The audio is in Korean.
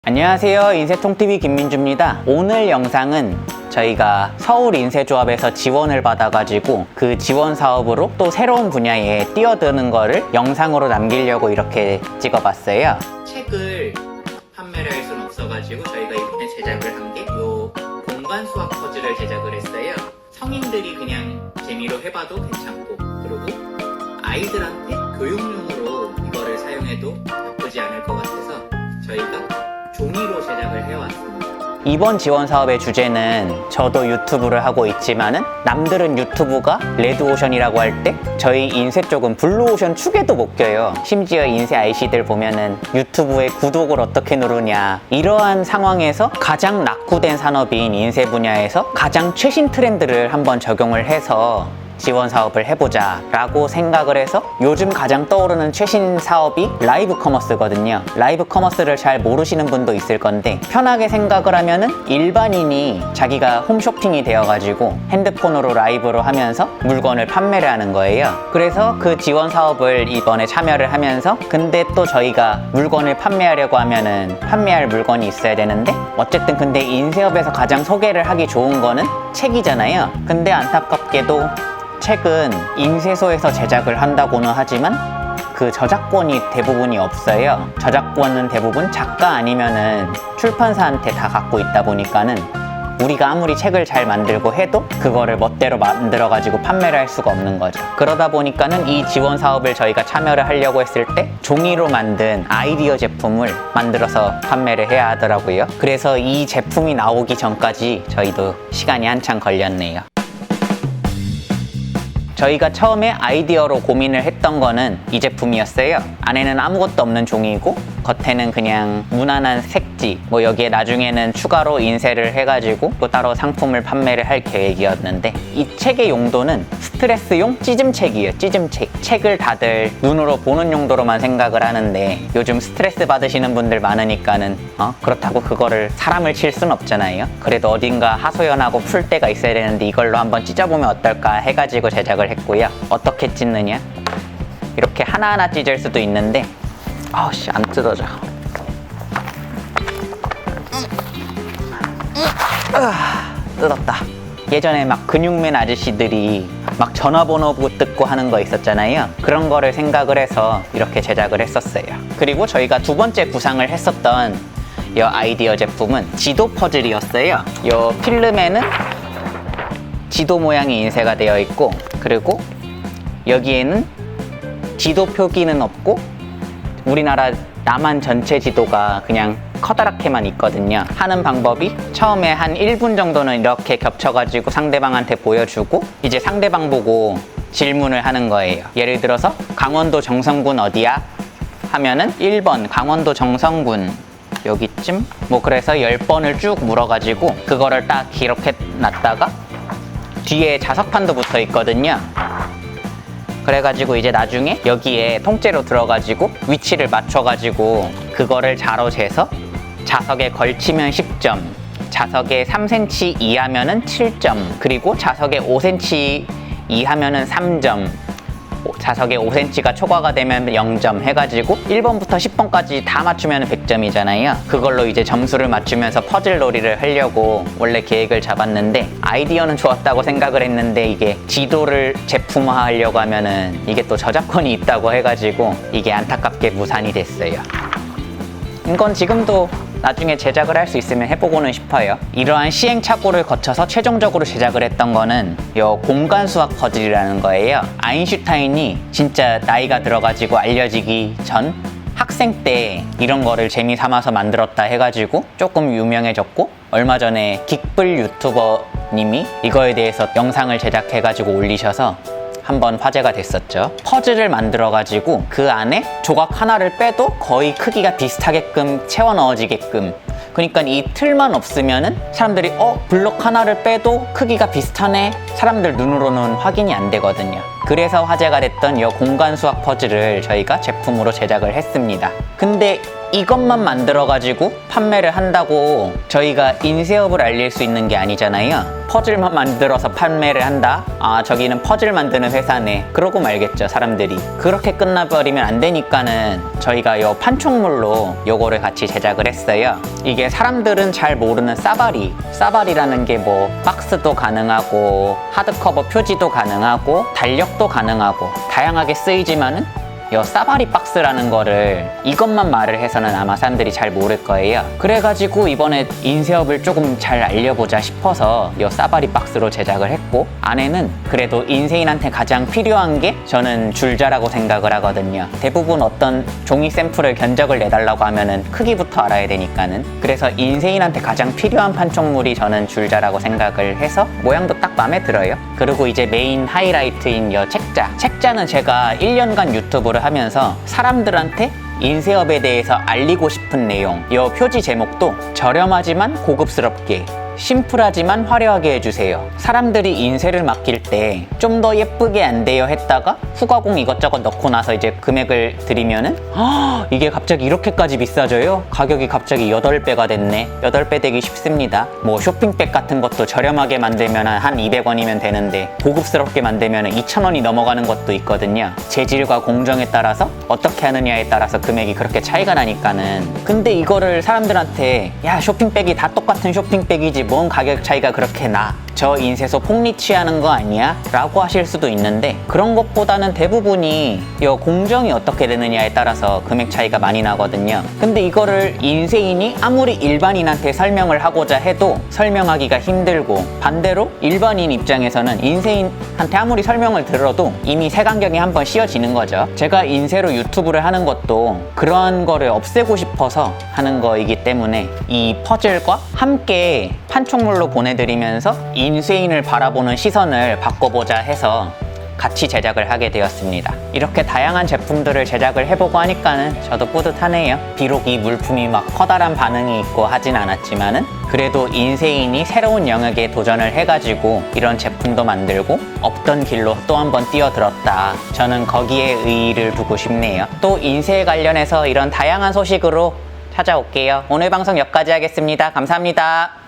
안녕하세요, 인쇄통TV 김민주입니다. 오늘 영상은 저희가 서울인쇄조합에서 지원을 받아가지고 그 지원 사업으로 또 새로운 분야에 뛰어드는 거를 영상으로 남기려고 이렇게 찍어봤어요. 책을 판매를 할 수는 없어가지고 저희가 이번에 제작을 한 게 요 공간 수학 퍼즐을 제작을 했어요. 성인들이 그냥 재미로 해봐도 괜찮고, 그리고 아이들한테 교육용으로 이거를 사용해도 나쁘지 않을 것 같아서 저희가 종이로 제작을 해왔습니다. 이번 지원 사업의 주제는 저도 유튜브를 하고 있지만은 남들은 유튜브가 레드오션이라고 할 때 저희 인쇄 쪽은 블루오션 축에도 못 껴요. 심지어 인쇄 IC들 보면은 유튜브에 구독을 어떻게 누르냐, 이러한 상황에서 가장 낙후된 산업인 인쇄 분야에서 가장 최신 트렌드를 한번 적용을 해서 지원 사업을 해보자 라고 생각을 해서 요즘 가장 떠오르는 최신 사업이 라이브 커머스거든요. 라이브 커머스를 잘 모르시는 분도 있을 건데, 편하게 생각을 하면은 일반인이 자기가 홈쇼핑이 되어가지고 핸드폰으로 라이브로 하면서 물건을 판매를 하는 거예요. 그래서 그 지원 사업을 이번에 참여를 하면서, 근데 또 저희가 물건을 판매하려고 하면은 판매할 물건이 있어야 되는데, 어쨌든 근데 인쇄업에서 가장 소개를 하기 좋은 거는 책이잖아요. 근데 안타깝게도 책은 인쇄소에서 제작을 한다고는 하지만 그 저작권이 대부분이 없어요. 저작권은 대부분 작가 아니면은 출판사한테 다 갖고 있다 보니까는 우리가 아무리 책을 잘 만들고 해도 그거를 멋대로 만들어 가지고 판매를 할 수가 없는 거죠. 그러다 보니까는 이 지원 사업을 저희가 참여를 하려고 했을 때 종이로 만든 아이디어 제품을 만들어서 판매를 해야 하더라고요. 그래서 이 제품이 나오기 전까지 저희도 시간이 한참 걸렸네요. 저희가 처음에 아이디어로 고민을 했던 거는 이 제품이었어요. 안에는 아무것도 없는 종이고 겉에는 그냥 무난한 색지, 뭐 여기에 나중에는 추가로 인쇄를 해가지고 또 따로 상품을 판매를 할 계획이었는데, 이 책의 용도는 스트레스용 찌즘책이에요. 찌즘책. 책을 다들 눈으로 보는 용도로만 생각을 하는데 요즘 스트레스 받으시는 분들 많으니까는 그렇다고 그거를 사람을 칠 순 없잖아요. 그래도 어딘가 하소연하고 풀 때가 있어야 되는데 이걸로 한번 찢어보면 어떨까 해가지고 제작을 했고요. 어떻게 찢느냐? 이렇게 하나하나 찢을 수도 있는데 아우씨, 안 뜯어져. 뜯었다. 예전에 막 근육맨 아저씨들이 막 전화번호 뜯고 하는 거 있었잖아요. 그런 거를 생각을 해서 이렇게 제작을 했었어요. 그리고 저희가 두 번째 구상을 했었던 이 아이디어 제품은 지도 퍼즐이었어요. 이 필름에는 지도 모양이 인쇄가 되어 있고, 그리고 여기에는 지도 표기는 없고 우리나라 남한 전체 지도가 그냥 커다랗게만 있거든요. 하는 방법이 처음에 한 1분 정도는 이렇게 겹쳐가지고 상대방한테 보여주고 이제 상대방 보고 질문을 하는 거예요. 예를 들어서 강원도 정선군 어디야? 하면은 1번 강원도 정선군 여기쯤? 뭐 그래서 10번을 쭉 물어가지고 그거를 딱 이렇게 놨다가 뒤에 자석판도 붙어 있거든요. 그래가지고 이제 나중에 여기에 통째로 들어가지고 위치를 맞춰가지고 그거를 자로 재서 자석에 걸치면 10점, 자석에 3cm 이하면은 7점, 그리고 자석에 5cm 이하면은 3점, 자석에 5cm가 초과가 되면 0점 해가지고 1번부터 10번까지 다 맞추면 100점이잖아요. 그걸로 이제 점수를 맞추면서 퍼즐 놀이를 하려고 원래 계획을 잡았는데, 아이디어는 좋았다고 생각을 했는데 이게 지도를 제품화하려고 하면은 이게 또 저작권이 있다고 해가지고 이게 안타깝게 무산이 됐어요. 이건 지금도 나중에 제작을 할 수 있으면 해보고는 싶어요. 이러한 시행착오를 거쳐서 최종적으로 제작을 했던 거는 이 공간 수학 퍼즐이라는 거예요. 아인슈타인이 진짜 나이가 들어가지고 알려지기 전 학생 때 이런 거를 재미 삼아서 만들었다 해가지고 조금 유명해졌고, 얼마 전에 긱블 유튜버님이 이거에 대해서 영상을 제작해가지고 올리셔서 한번 화제가 됐었죠. 퍼즐을 만들어가지고 그 안에 조각 하나를 빼도 거의 크기가 비슷하게끔 채워 넣어지게끔, 그러니까 이 틀만 없으면은 사람들이 블록 하나를 빼도 크기가 비슷하네, 사람들 눈으로는 확인이 안 되거든요. 그래서 화제가 됐던 이 공간 수학 퍼즐을 저희가 제품으로 제작을 했습니다. 근데 이것만 만들어가지고 판매를 한다고 저희가 인쇄업을 알릴 수 있는 게 아니잖아요. 퍼즐만 만들어서 판매를 한다? 아, 저기는 퍼즐 만드는 회사네. 그러고 말겠죠, 사람들이. 그렇게 끝나버리면 안 되니까는 저희가 요 판촉물로 요거를 같이 제작을 했어요. 이게 사람들은 잘 모르는 싸바리라는 게 뭐 박스도 가능하고 하드커버 표지도 가능하고 달력도 가능하고 다양하게 쓰이지만은 요 싸바리 박스라는 거를 이것만 말을 해서는 아마 사람들이 잘 모를 거예요. 그래가지고 이번에 인쇄업을 조금 잘 알려보자 싶어서 요 싸바리 박스로 제작을 했고, 안에는 그래도 인쇄인한테 가장 필요한 게 저는 줄자라고 생각을 하거든요. 대부분 어떤 종이 샘플을 견적을 내달라고 하면은 크기부터 알아야 되니까는. 그래서 인쇄인한테 가장 필요한 판촉물이 저는 줄자라고 생각을 해서 모양도 딱 마음에 들어요. 그리고 이제 메인 하이라이트인 요 책자는 제가 1년간 유튜브를 하면서 사람들한테 인쇄업에 대해서 알리고 싶은 내용, 이 표지 제목도 저렴하지만 고급스럽게, 심플하지만 화려하게 해주세요. 사람들이 인쇄를 맡길 때 좀 더 예쁘게 안 돼요 했다가 후가공 이것저것 넣고 나서 이제 금액을 드리면은 이게 갑자기 이렇게까지 비싸져요? 가격이 갑자기 8배가 됐네. 8배 되기 쉽습니다. 뭐 쇼핑백 같은 것도 저렴하게 만들면 한 200원이면 되는데 고급스럽게 만들면 2,000원이 넘어가는 것도 있거든요. 재질과 공정에 따라서 어떻게 하느냐에 따라서 금액이 그렇게 차이가 나니까는. 근데 이거를 사람들한테 야, 쇼핑백이 다 똑같은 쇼핑백이지 뭔 가격 차이가 그렇게 나? 저 인쇄소 폭리 취하는 거 아니야? 라고 하실 수도 있는데, 그런 것보다는 대부분이 이 공정이 어떻게 되느냐에 따라서 금액 차이가 많이 나거든요. 근데 이거를 인쇄인이 아무리 일반인한테 설명을 하고자 해도 설명하기가 힘들고, 반대로 일반인 입장에서는 인쇄인한테 아무리 설명을 들어도 이미 색안경이 한번 씌워지는 거죠. 제가 인쇄로 유튜브를 하는 것도 그런 거를 없애고 싶어서 하는 거이기 때문에 이 퍼즐과 함께 판촉물로 보내드리면서 인쇄인을 바라보는 시선을 바꿔보자 해서 같이 제작을 하게 되었습니다. 이렇게 다양한 제품들을 제작을 해보고 하니까는 저도 뿌듯하네요. 비록 이 물품이 막 커다란 반응이 있고 하진 않았지만은 그래도 인쇄인이 새로운 영역에 도전을 해가지고 이런 제품도 만들고 없던 길로 또 한번 뛰어들었다. 저는 거기에 의의를 두고 싶네요. 또 인쇄에 관련해서 이런 다양한 소식으로 찾아올게요. 오늘 방송 여기까지 하겠습니다. 감사합니다.